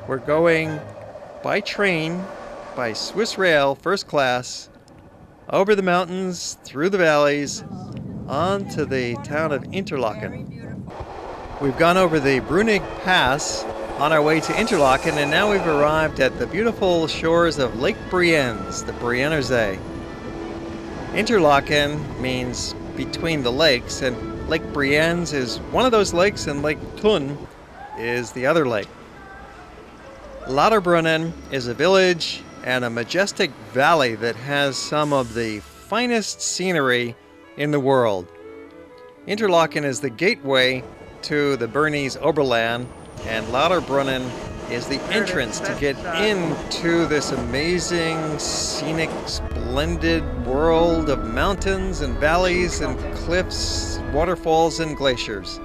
We're going by train, by Swiss Rail, first class, over the mountains, through the valleys, on to the town of Interlaken. We've gone over the Brunig Pass on our way to Interlaken, and now we've arrived at the beautiful shores of Lake Brienz, the Brienner See. Interlaken means between the lakes, and Lake Brienz is one of those lakes, and Lake Thun is the other lake. Lauterbrunnen is a village and a majestic valley that has some of the finest scenery in the world. Interlaken is the gateway to the Bernese Oberland, and Lauterbrunnen is the entrance to get into this amazing, scenic, splendid world of mountains and valleys and cliffs, waterfalls and glaciers.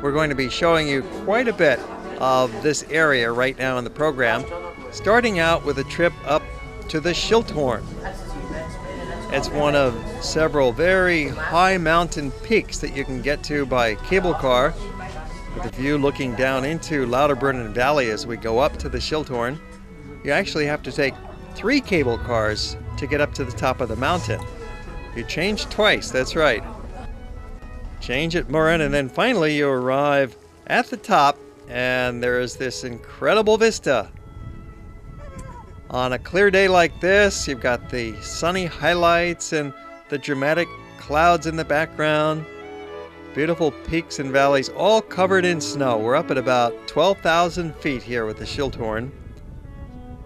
We're going to be showing you quite a bit of this area right now in the program, starting out with a trip up to the Schilthorn. It's one of several very high mountain peaks that you can get to by cable car, with a view looking down into Lauterbrunnen Valley as we go up to the Schilthorn. You actually have to take 3 cable cars to get up to the top of the mountain. You change twice, that's right. Change at Murren, and then finally you arrive at the top, and there is this incredible vista. On a clear day like this, you've got the sunny highlights and the dramatic clouds in the background. Beautiful peaks and valleys all covered in snow. We're up at about 12,000 feet here with the Schilthorn.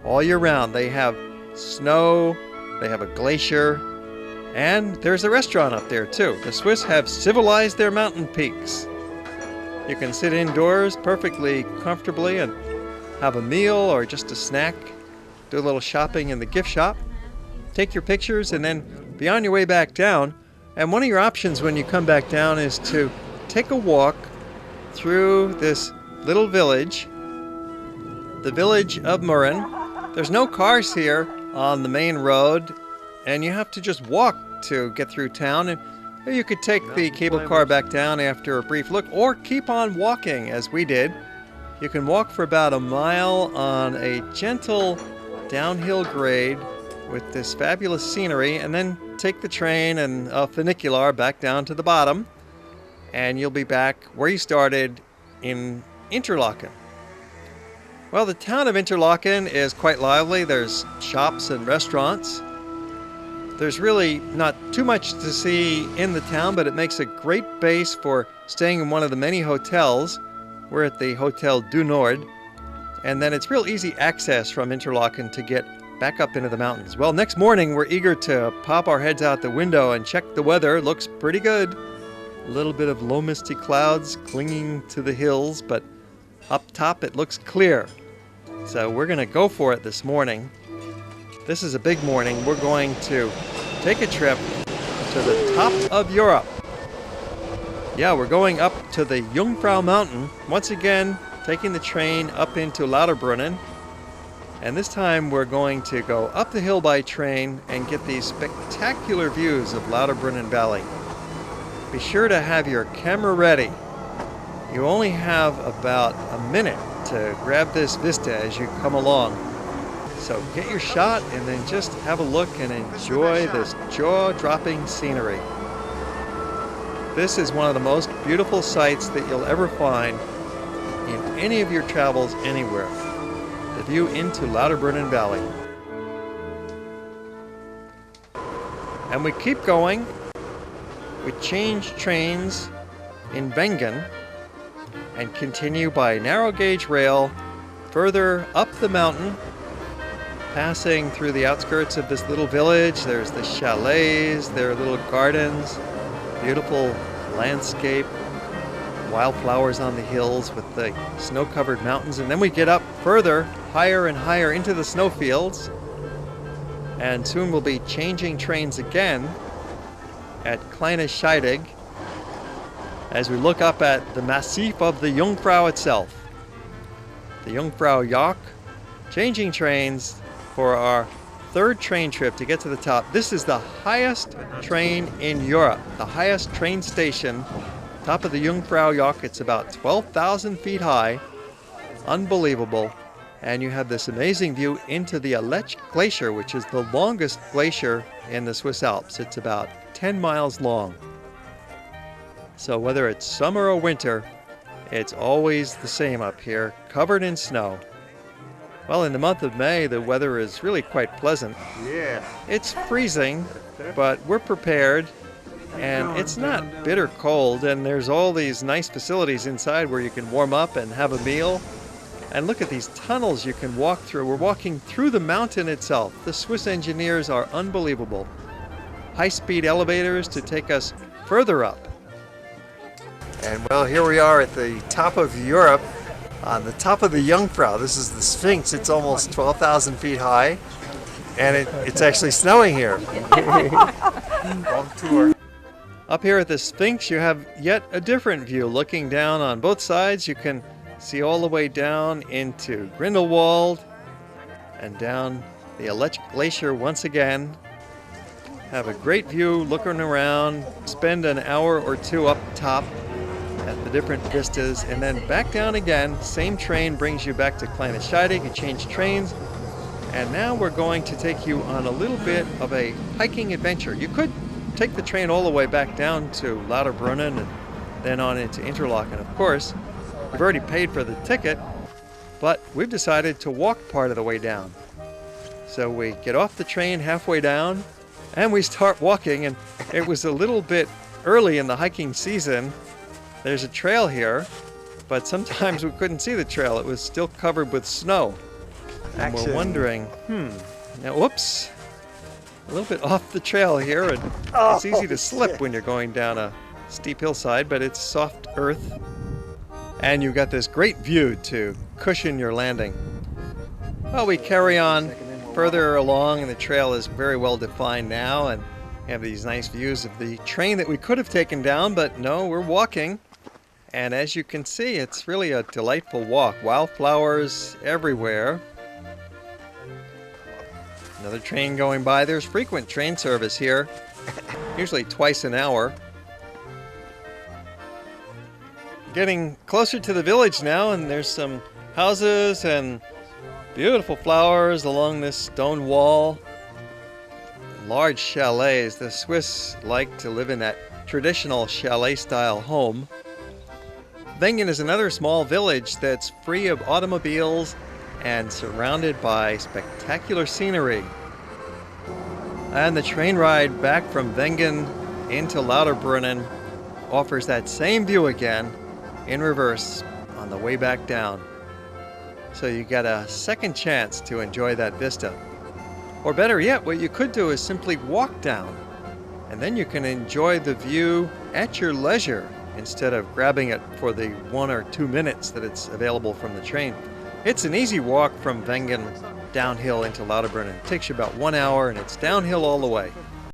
All year round they have snow, they have a glacier, and there's a restaurant up there too. The Swiss have civilized their mountain peaks. You can sit indoors perfectly comfortably and have a meal or just a snack. Do a little shopping in the gift shop, take your pictures, and then be on your way back down. And one of your options when you come back down is to take a walk through this little village, the village of Murren. There's no cars here on the main road, and you have to just walk to get through town. And you could take the cable car back down after a brief look, or keep on walking as we did. You can walk for about a mile on a gentle downhill grade with this fabulous scenery, and then take the train and a funicular back down to the bottom, and you'll be back where you started in Interlaken. Well, the town of Interlaken is quite lively. There's shops and restaurants. There's really not too much to see in the town, but it makes a great base for staying in one of the many hotels. We're at the Hotel du Nord. And then it's real easy access from Interlaken to get back up into the mountains. Well, next morning we're eager to pop our heads out the window and check the weather. It looks pretty good. A little bit of low misty clouds clinging to the hills, but up top it looks clear. So we're going to go for it this morning. This is a big morning. We're going to take a trip to the top of Europe. Yeah, we're going up to the Jungfrau mountain. Once again, taking the train up into Lauterbrunnen, and this time we're going to go up the hill by train and get these spectacular views of Lauterbrunnen Valley. Be sure to have your camera ready. You only have about a minute to grab this vista as you come along. So get your shot and then just have a look and enjoy this jaw-dropping scenery. This is one of the most beautiful sights that you'll ever find in any of your travels anywhere. The view into Lauterbrunnen Valley. And we keep going. We change trains in Wengen and continue by narrow gauge rail further up the mountain, passing through the outskirts of this little village. There's the chalets, there are little gardens, beautiful landscape, wildflowers on the hills with the snow-covered mountains, and then we get up further, higher and higher into the snowfields, and soon we'll be changing trains again at Kleine Scheidegg as we look up at the massif of the Jungfrau itself. The Jungfrau Joch, changing trains for our third train trip to get to the top. This is the highest train in Europe, the highest train station, top of the Jungfrau Joch. It's about 12,000 feet high, unbelievable. And you have this amazing view into the Alps Glacier, which is the longest glacier in the Swiss Alps. It's about 10 miles long. So whether it's summer or winter, it's always the same up here, covered in snow. Well, in the month of May, the weather is really quite pleasant. Yeah. It's freezing, but we're prepared, and it's not bitter cold, and there's all these nice facilities inside where you can warm up and have a meal. And look at these tunnels you can walk through. We're walking through the mountain itself. The Swiss engineers are unbelievable. High-speed elevators to take us further up. And well, here we are at the top of Europe, on the top of the Jungfrau. This is the Sphinx. It's almost 12,000 feet high, and it's actually snowing here. On tour. Up here at the Sphinx, you have yet a different view. Looking down on both sides, you can see all the way down into Grindelwald and down the Alps Glacier once again. Have a great view looking around, spend an hour or two up top at the different vistas, and then back down again. Same train brings you back to Kleine Scheidegg. You change trains, and now we're going to take you on a little bit of a hiking adventure. You could take the train all the way back down to Lauterbrunnen and then on into Interlaken, of course. We've already paid for the ticket, but we've decided to walk part of the way down. So we get off the train halfway down, and we start walking, and it was a little bit early in the hiking season. There's a trail here, but sometimes we couldn't see the trail. It was still covered with snow. And we're wondering, now whoops, a little bit off the trail here, and it's easy to slip when you're going down a steep hillside, but it's soft earth. And you've got this great view to cushion your landing. Well, we carry on further along, and the trail is very well defined now, and we have these nice views of the train that we could have taken down, but no, we're walking. And as you can see, it's really a delightful walk. Wildflowers everywhere. Another train going by. There's frequent train service here, usually twice an hour. Getting closer to the village now, and there's some houses and beautiful flowers along this stone wall. Large chalets. The Swiss like to live in that traditional chalet-style home. Wengen is another small village that's free of automobiles and surrounded by spectacular scenery. And the train ride back from Wengen into Lauterbrunnen offers that same view again in reverse on the way back down. So you get a second chance to enjoy that vista. Or better yet, what you could do is simply walk down, and then you can enjoy the view at your leisure instead of grabbing it for the 1 or 2 minutes that it's available from the train. It's an easy walk from Wengen downhill into Lauterbrunnen. It takes you about 1 hour, and it's downhill all the way.